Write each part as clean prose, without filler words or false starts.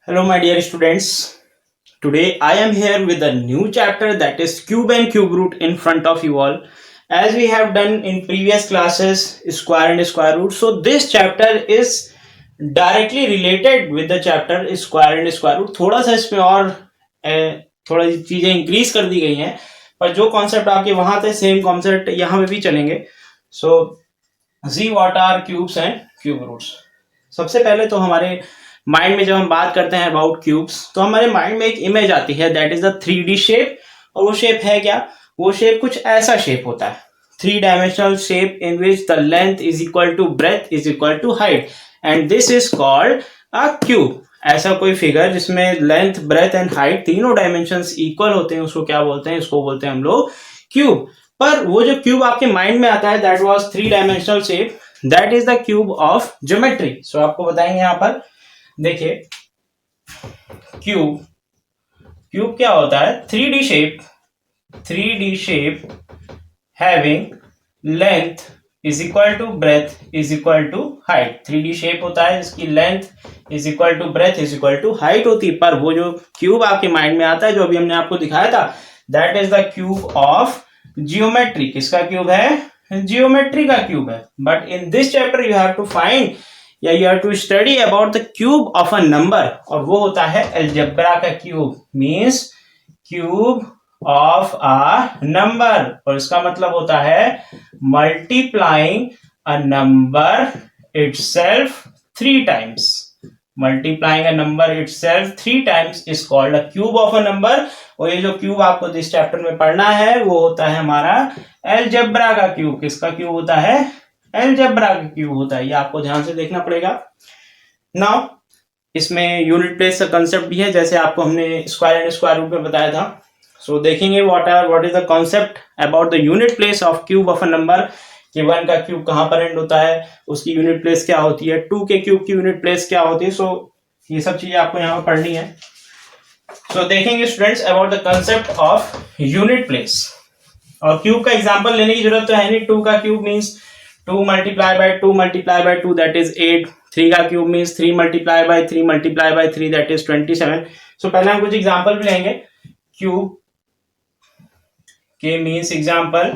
Hello, my dear students. Today I am here with a new chapter, that is cube and cube root, in front of you all. As we have done in previous classes, square and square root. So this chapter is directly related with the chapter square and square root. थोड़ा सा इसमें और थोड़ा चीजें increase कर दी गई हैं, पर जो कॉन्सेप्ट आपके वहां थे सेम कॉन्सेप्ट यहाँ पे भी चलेंगे. So see what are cubes and cube roots. सबसे पहले तो हमारे माइंड में जब हम बात करते हैं अबाउट क्यूब्स, तो हमारे माइंड में एक इमेज आती है, that is the 3D shape. और वो शेप है क्या? वो शेप कुछ ऐसा शेप होता है, 3 dimensional shape in which the length is equal to breadth is equal to height, and this is called a cube. ऐसा कोई फिगर जिसमें लेंथ, ब्रेथ एंड हाइट तीनों डायमेंशंस इक्वल होते हैं, उसको क्या बोलते हैं? इसको बोलते हैं हम लोग क्यूब. पर वो जो क्यूब आपके माइंड में आता है, that was 3 dimensional shape, that is the cube of geometry. So आपको बताएंगे यहाँ पर, देखिए क्यूब क्या होता है? 3D shape having length is equal to breadth is equal to height. 3D shape होता है जिसकी length is equal to breadth is equal to height होती है. पर वो जो क्यूब आपके माइंड में आता है, जो अभी हमने आपको दिखाया था, that is the cube of geometry. किसका क्यूब है? जियोमेट्री का क्यूब है. But in this chapter you have to find या you have to study about the cube of a number, और वो होता है अलजेब्रा का cube, means cube of a number. और इसका मतलब होता है multiplying a number itself 3 times. Multiplying a number itself 3 times is called a cube of a number. और ये जो क्यूब आपको इस चैप्टर में पढ़ना है, वो होता है हमारा अलजेब्रा का क्यूब. किसका क्यूब होता है? अलजेब्रा का क्यूब होता है. ये आपको ध्यान से देखना पड़ेगा. नाउ इसमें यूनिट प्लेस का कंसेप्ट भी है, जैसे आपको हमने स्क्वायर एंड स्क्वायर रूट में बताया था. सो देखेंगे what is the concept about the unit place of cube of a number, कि 1 का क्यूब कहां पर एंड होता है, उसकी यूनिट प्लेस क्या होती है, 2 के क्यूब की यूनिट प्लेस क्या होती है. सो ये सब चीजें आपको यहाँ पर पढ़नी है. सो देखेंगे students about the concept of unit place. और क्यूब का एग्जांपल लेने की जरूरत तो है नहीं. 2 का cube means 2 multiplied by 2 multiplied by 2, that is 8. 3 का cube means 3 multiplied by 3 multiplied by 3, that is 27. So पहले हम कुछ एग्जांपल भी लेंगे. क्यूब के means example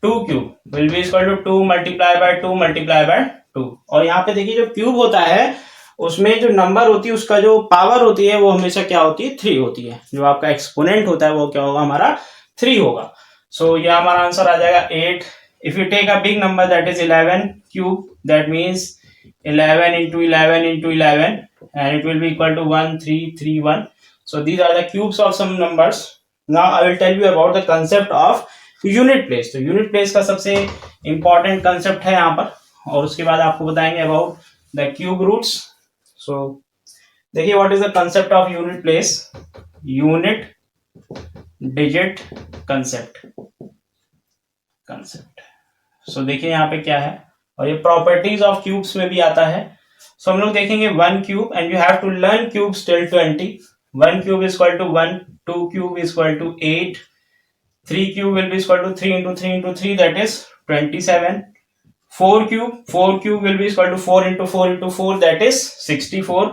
2 cube will be equal to 2 multiplied by 2 multiplied by 2. और यहाँ पे देखिए जो क्यूब होता है, उसमें जो नंबर होती है, उसका जो पावर होती है, वो हमेशा क्या होती है? 3 होती है. जो आपका एक्सपोनेंट होता है वो क्या होगा? हमारा 3 होगा. सो ये हमारा आंसर आ जाएगा 8. If you take a big number, that is 11 cube, that means 11 into 11 into 11, and it will be equal to 1331. So these are the cubes of some numbers. Now I will tell you about the concept of unit place. तो unit place का सबसे important concept है यहाँ पर, और उसके बाद आपको बताएंगे about the cube roots. So देखिए what is the concept of unit place? Unit digit concept. सो देखिए यहाँ पे क्या है, और ये प्रॉपर्टीज ऑफ क्यूब्स में भी आता है. सो हम लोग देखेंगे 1 cube, and you have to learn cubes till 20. 1 cube is equal to 1, 2 cube is equal to 8, 3 cube will be equal to 3 into 3 into 3, that is 27. 4 cube will be equal to 4 into 4 into 4, that is 64.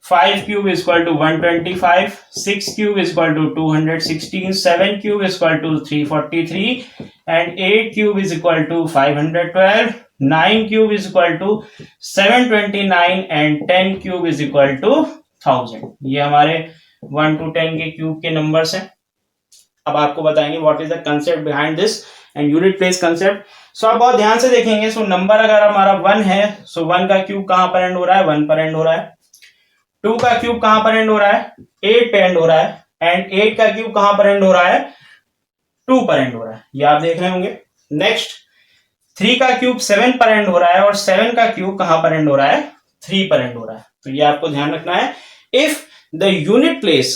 5 cube is equal to 125, 6 cube is equal to 216, 7 cube is equal to 343, and 8 cube is equal to 512, 9 cube is equal to 729, and 10 cube is equal to 1000. ये हमारे 1 to 10 के cube के numbers हैं. अब आपको बताएंगे what is the concept behind this and unit place concept. So आप बहुत ध्यान से देखेंगे. सो नंबर अगर हमारा 1 है, सो 1 का क्यूब कहां पर एंड हो रहा है? 1 पर एंड हो रहा है. 2 का क्यूब कहां पर एंड हो रहा है? 8 पे एंड हो रहा है. एंड 8 का क्यूब कहां पर एंड हो रहा है? 2 पर एंड हो रहा है. ये आप देख रहे होंगे. नेक्स्ट 3 का क्यूब 7 पर एंड हो रहा है, और 7 का क्यूब कहां पर एंड हो रहा है? 3 पर एंड हो रहा है. तो ये आपको ध्यान रखना है. If the unit place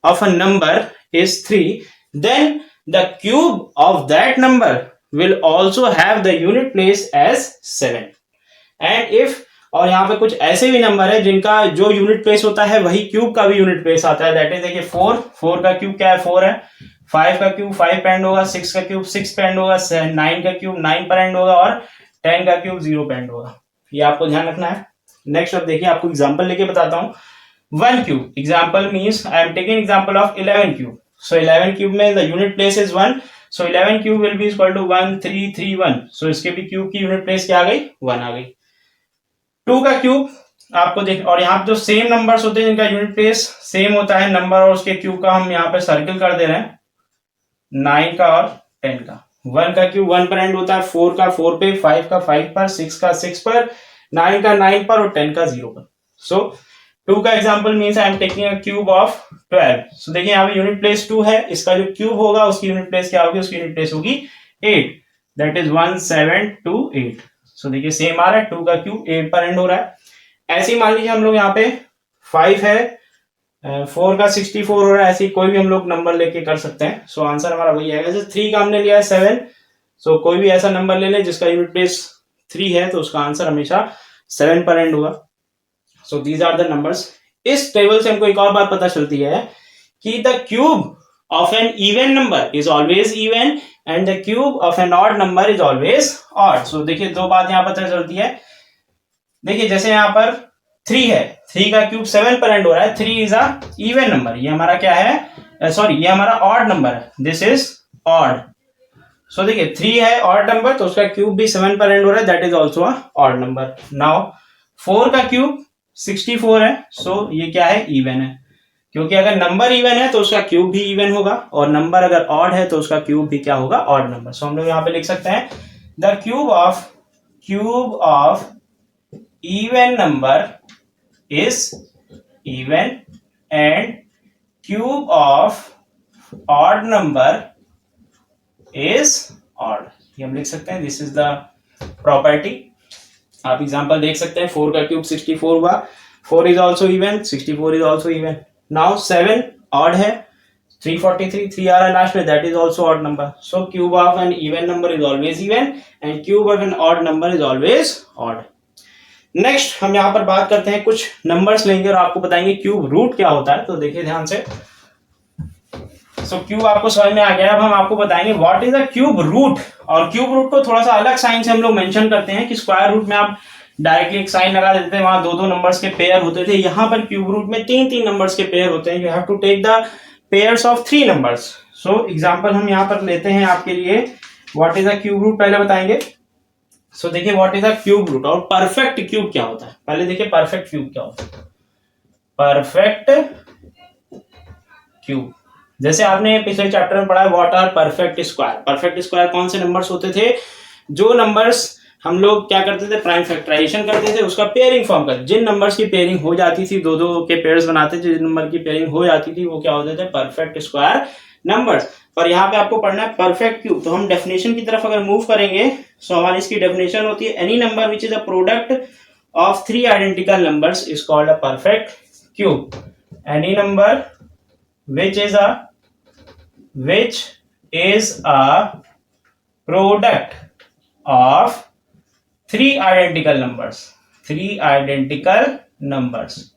of a number is 3, then the cube of that number will also have the unit place as 7. And if, और यहाँ पे कुछ ऐसे भी नंबर है जिनका जो यूनिट प्लेस होता है वही क्यूब का भी यूनिट प्लेस आता है. दैट इज देखिए 4 का क्यूब क्या है? 4 है. 5 का क्यूब 5 पे एंड होगा. 6 का क्यूब 6 पे एंड होगा. 9 का क्यूब 9 पर एंड होगा, और 10 का क्यूब 0 पे एंड होगा. ये आपको ध्यान रखना है. नेक्स्ट अब देखिए आपको एग्जांपल लेके बताता हूँ. 1 cube. Example means I am taking example of 11 cube. So 11 cube में the unit place is 1. So 11 cube will be equal to 1331. So इसके भी क्यूब की यूनिट प्लेस क्या आ गई? 1 आ गई. 2 का क्यूब आपको देख, और यहाँ पे जो सेम नंबर्स होते हैं जिनका यूनिट प्लेस सेम होता है, नंबर और उसके क्यूब का हम यहाँ पे सर्किल कर दे रहे हैं. 9 का और 10 का. 1 का क्यूब 1 पर एंड होता है, 4 का 4 पे, 5 का 5 पर, 6 का 6 पर, 9 का 9 पर और 10 का 0 पर. सो 2 का example means I am taking a cube of 12. सो देखिए यहाँ पे यूनिट प्लेस 2 है, इसका जो क्यूब होगा उसकी यूनिट प्लेस क्या होगी? उसकी यूनिट प्लेस होगी 8. That is 1728. सो देखिए सेम आ रहा है, 2 का क्यूब 8 पर एंड हो रहा है. ऐसे ही मान लीजिए हम लोग यहाँ पे 5 है, 4 का 64 हो रहा है, ऐसे कोई भी हम लोग नंबर लेके कर सकते हैं. सो आंसर हमारा वही आएगा. जैसे 3 का हमने लिया है 7. सो कोई भी ऐसा नंबर ले ले जिसका यूनिट प्लेस 3 है तो उसका आंसर हमेशा 7 पर एंड होगा. So these are the numbers. इस टेबल से हमको एक और बात पता चलती है कि the cube of an even number is always even and the cube of an odd number is always odd. So देखिए दो बात यहाँ पता चलती है. देखिए जैसे यहाँ पर 3 है, 3 का क्यूब 7 पर एंड हो रहा है. 3 इज अ इवन नंबर. ये हमारा क्या है? सॉरी, ये हमारा ऑड नंबर है. This is odd. सो देखिए 3 है ऑड नंबर तो उसका क्यूब भी 7 पर एंड हो रहा है. That is also a odd number. Now 4 का क्यूब 64 है. सो ये क्या है? इवन है. क्योंकि अगर नंबर इवन है तो उसका क्यूब भी इवन होगा, और नंबर अगर ऑड है तो उसका क्यूब भी क्या होगा? Odd number. सो हम लोग यहाँ पे लिख सकते हैं the cube of even number is even and cube of odd number is odd. ये हम लिख सकते हैं. This is the property. आप एग्जांपल देख सकते हैं. 4 का क्यूब 64 हुआ. 4 is also even, 64 is also even. Now 7 odd है, 343 3 आ रहा है लास्ट में. That is also odd number. So cube of an even number is always even and cube of an odd number is always odd. Next हम यहाँ पर बात करते हैं, कुछ नंबर्स लेंगे और आपको बताएंगे क्यूब रूट क्या होता है. तो देखिए ध्यान से. सो क्यूब आपको समझ में आ गया. अब हम आपको बताएंगे what is a cube root. और क्यूब रूट को थोड़ा सा अलग साइन से हम लोग मेंशन करते हैं कि स्क्वायर रूट में आप डायरेक्टली एक साइन लगा देते थे, वहां 2-2 नंबर्स के पेयर होते थे. यहाँ पर क्यूब रूट में 3-3 नंबर्स के पेयर होते हैं. You have to take the pairs of 3 numbers. So example हम यहाँ पर लेते हैं आपके लिए. What is a cube root पहले बताएंगे. सो देखिए what is a cube root और परफेक्ट क्यूब क्या होता है. पहले देखिए परफेक्ट क्यूब क्या होता है. परफेक्ट क्यूब जैसे आपने पिछले चैप्टर में पढ़ा है what are perfect square. Perfect square कौन से नंबर्स होते थे? जो नंबर्स हम लोग क्या करते थे? प्राइम फैक्टराइजेशन करते थे, उसका पेयरिंग फॉर्म करते. जिन नंबर्स की पेयरिंग हो जाती थी, 2-2 के पेयर्स बनाते थे, जिन नंबर की पेयरिंग हो जाती थी वो क्या होते थे? Perfect square numbers. और यहाँ पे आपको पढ़ना है परफेक्ट क्यूब. तो हम डेफिनेशन की तरफ अगर मूव करेंगे सो हमारी इसकी डेफिनेशन होती है any number which is a product of 3 identical numbers is called a perfect cube. Any number which is a product of 3 identical numbers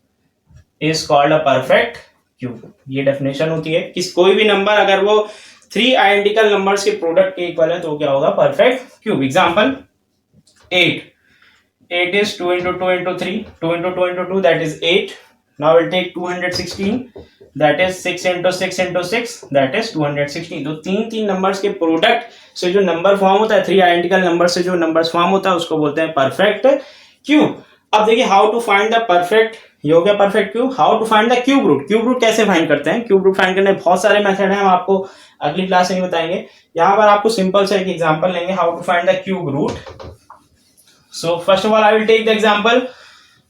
is called a perfect cube. ये definition होती है कि कोई भी नंबर अगर वो 3 आइडेंटिकल नंबर्स के product के इक्वल है तो क्या होगा? Perfect cube. Example 8 is 2 into 2 into 3, 2 into 2 into 2 that is 8. Now we'll take 216 that is 6 into 6 into 6 that is 216. तो 3 नंबर्स के प्रोडक्ट से जो नंबर फॉर्म होता है, 3 आइडेंटिकल नंबर से जो नंबर्स फॉर्म होता है उसको बोलते हैं परफेक्ट क्यूब. अब देखिए how to find the perfect. ये हो गया perfect cube. How to find the cube root. Cube root कैसे फाइंड करते हैं? क्यूब रूट फाइंड करने बहुत सारे मेथड हैं, हम आपको अगली क्लास में बताएंगे. यहाँ पर आपको सिंपल से एक एग्जांपल लेंगे how to find the cube root. So first of all, I will take the example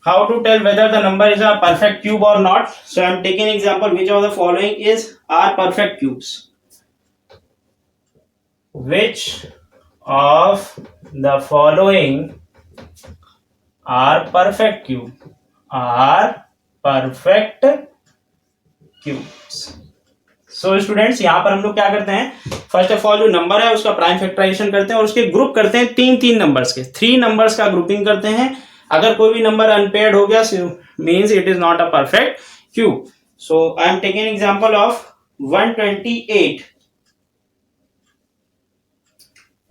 how to tell whether the number is a perfect cube or not. So I am taking an example which of the following are perfect cubes. Which of the following are perfect cube? Are perfect cubes. So students यहाँ पर हम लोग क्या करते हैं? First of all जो number है उसका प्राइम फैक्टराइजेशन करते हैं और उसके ग्रुप करते हैं 3 नंबर्स के. 3 नंबर्स का ग्रुपिंग करते हैं. अगर कोई भी नंबर अनपेयर्ड हो गया means it is not a perfect cube. So I am taking example of 128.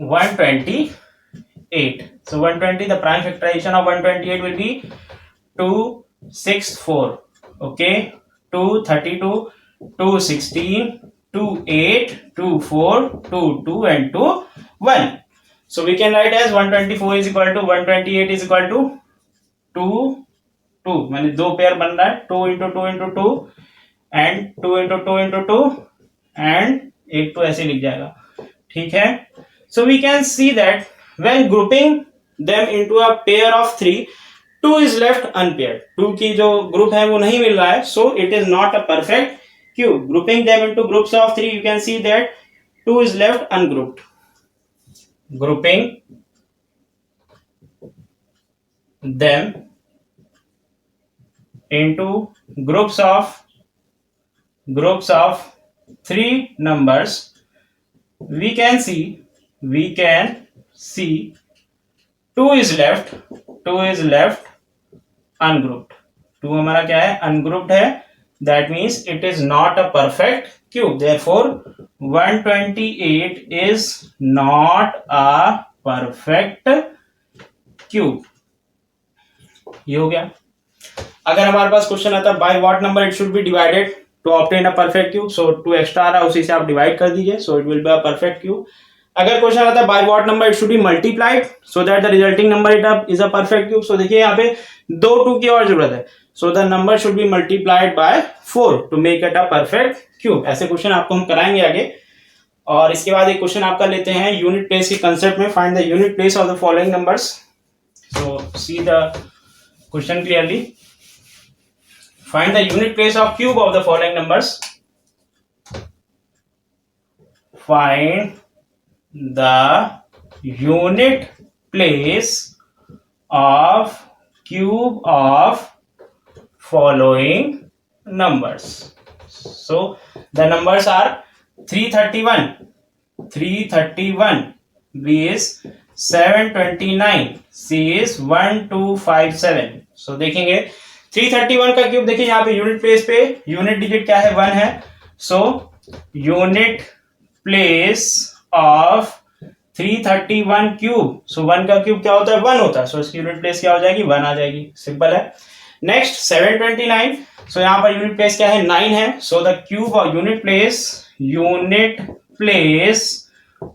128. So 120, the prime factorization of 128 will be 264. okay, 2 32, 2 16, 2 8, 2 4, 2 2 and 2 1. So we can write as 124 is equal to 128 is equal to 2 2, माने दो pair बन रहा है, 2 into 2 into 2 and 2 into 2 into 2 and एक तो ऐसे लिख जाएगा, ठीक है. So we can see that when grouping them into a pair of 3, 2 is left unpaired. 2 की जो ग्रुप है वो नहीं मिल रहा है, so it is not a perfect cube. Grouping them into groups of 3, you can see that 2 is left ungrouped. Grouping them into groups of 3 numbers, we can see 2 is left ungrouped. 2 हमारा क्या है, ungrouped है. That means it is not a perfect cube. Therefore 128 is not a perfect cube. ये हो गया. अगर हमारे पास question आता है by what number it should be divided to obtain a perfect cube, so 2 extra आ रहा है, उसी से आप डिवाइड कर दीजिए, so it will be a perfect cube. अगर क्वेश्चन आता है by what number it should be multiplied so that the resulting number it is a perfect cube, so देखिए यहाँ पे 2 2 की और जरूरत है, so the number should be multiplied by 4 to make it a perfect cube. ऐसे question आपको हम कराएंगे आगे. और इसके बाद एक क्वेश्चन आपका लेते हैं यूनिट प्लेस के कंसेप्ट में. Find the unit place of the following numbers. So see the question clearly. Find the unit place of cube of the following numbers. Find the unit place of cube of following numbers. So the numbers are 331, B is 729, C is 1257. So देखेंगे 331 का cube, देखिए यहाँ पे unit place पे unit digit क्या है, 1 है. So unit place of 331 cube, so 1 का क्यूब क्या होता है, 1 होता है, सो इसकी यूनिट प्लेस क्या हो जाएगी, 1 आ जाएगी. सिंपल है. नेक्स्ट 729, सो यहाँ पर यूनिट प्लेस क्या है, 9 है, so the cube of unit place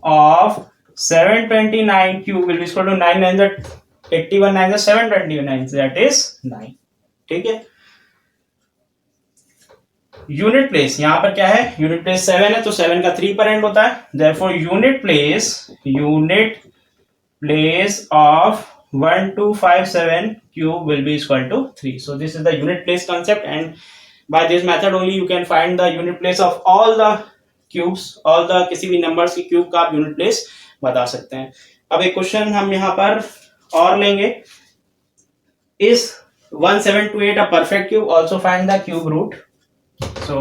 of 729 cube will be equal to 9 9 81 9 729, that is 9. ठीक है. यूनिट प्लेस यहां पर क्या है, यूनिट प्लेस 7 है, तो 7 का 3 पर एंड होता है. Therefore unit place of 1257 cube will be equal to 3. So this is the unit place concept and by this method only you can find the unit place of all the cubes. All the किसी भी numbers की cube का आप unit place बता सकते हैं. अब एक क्वेश्चन हम यहां पर और लेंगे. इस 1728 a perfect cube, also find the cube root. So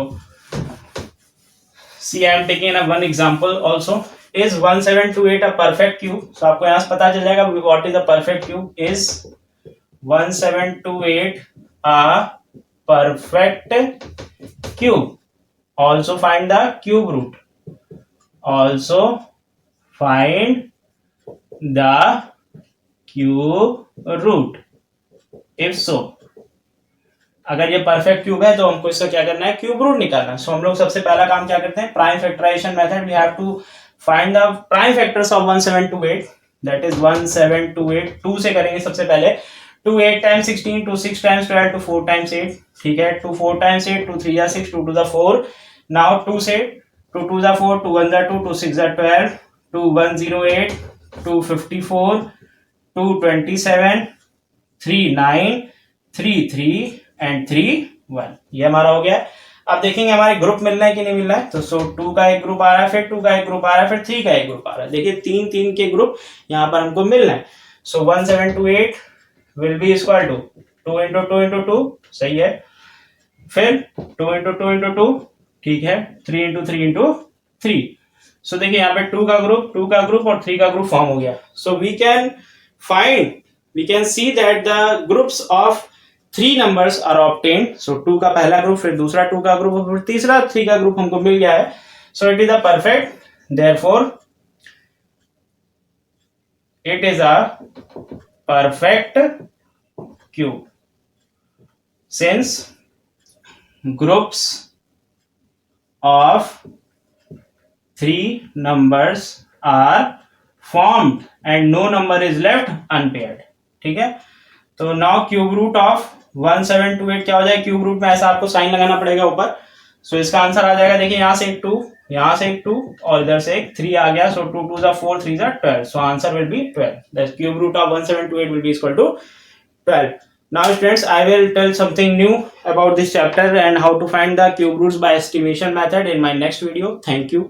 see I am taking one example also. Is 1728 a perfect cube? So आपको यहाँ से पता चल जाएगा what is a perfect cube. Is 1728 a perfect cube? Also find the cube root. Also find the cube root. If so, अगर ये perfect cube है तो हमको इसका क्या करना है, क्यूब रूट निकालना है. सो हम लोग सबसे पहला काम क्या करते हैं, prime factorization method. We have to find the prime factors of 1728, that is 1728. 2 से करेंगे सबसे पहले. 2 8 टाइम्स 16, 2 6 टाइम्स 12, 2 4 टाइम्स 8. ठीक है. 2 4 टाइम्स 8, 2 3 6, 2 2 4. नाउ 2 से 2 2 4, 2 1 2, 2 6 12, 2 1 0 8, 2 54, 2 27, 3 9, 3 3 एंड 3 1. ये हमारा हो गया. अब देखेंगे हमारे ग्रुप मिल रहा है कि नहीं मिल रहा है. तो सो 2 का एक ग्रुप आ रहा है, फिर 2 का एक ग्रुप आ रहा है, फिर 3 का एक ग्रुप आ रहा है. देखिए 3 3 के ग्रुप यहाँ पर हमको मिल रहे हैं. So 1728 will be equal to 2 into 2 into 2, सही है. फिर 2 इंटू 2 इंटू 2, ठीक है. 3 इंटू 3 इंटू 3. सो देखिए यहाँ पे 2 का ग्रुप और 3 का ग्रुप फॉर्म हो गया. सो we can see that the groups of 3 numbers are obtained. So 2 का पहला ग्रुप, फिर दूसरा 2 का ग्रुप, फिर तीसरा 3 का ग्रुप हमको मिल गया है. So it is a perfect. Therefore it is a perfect cube. Since groups of 3 numbers are formed and no number is left unpaired. ठीक है, तो नाउ क्यूब रूट ऑफ 1728 क्या हो जाए, क्यूब रूट में ऐसा आपको साइन लगाना पड़ेगा ऊपर. सो इसका आंसर आ जाएगा, देखिए यहाँ से एक 2, यहाँ से एक 2 और इधर से एक 3 आ गया. So 2 2 4 3 12. So answer will be 12. The cube root of 1728 will be equal to 12. Now students, I will tell something new about this chapter and how to find the cube roots by estimation method in my next video. Thank you.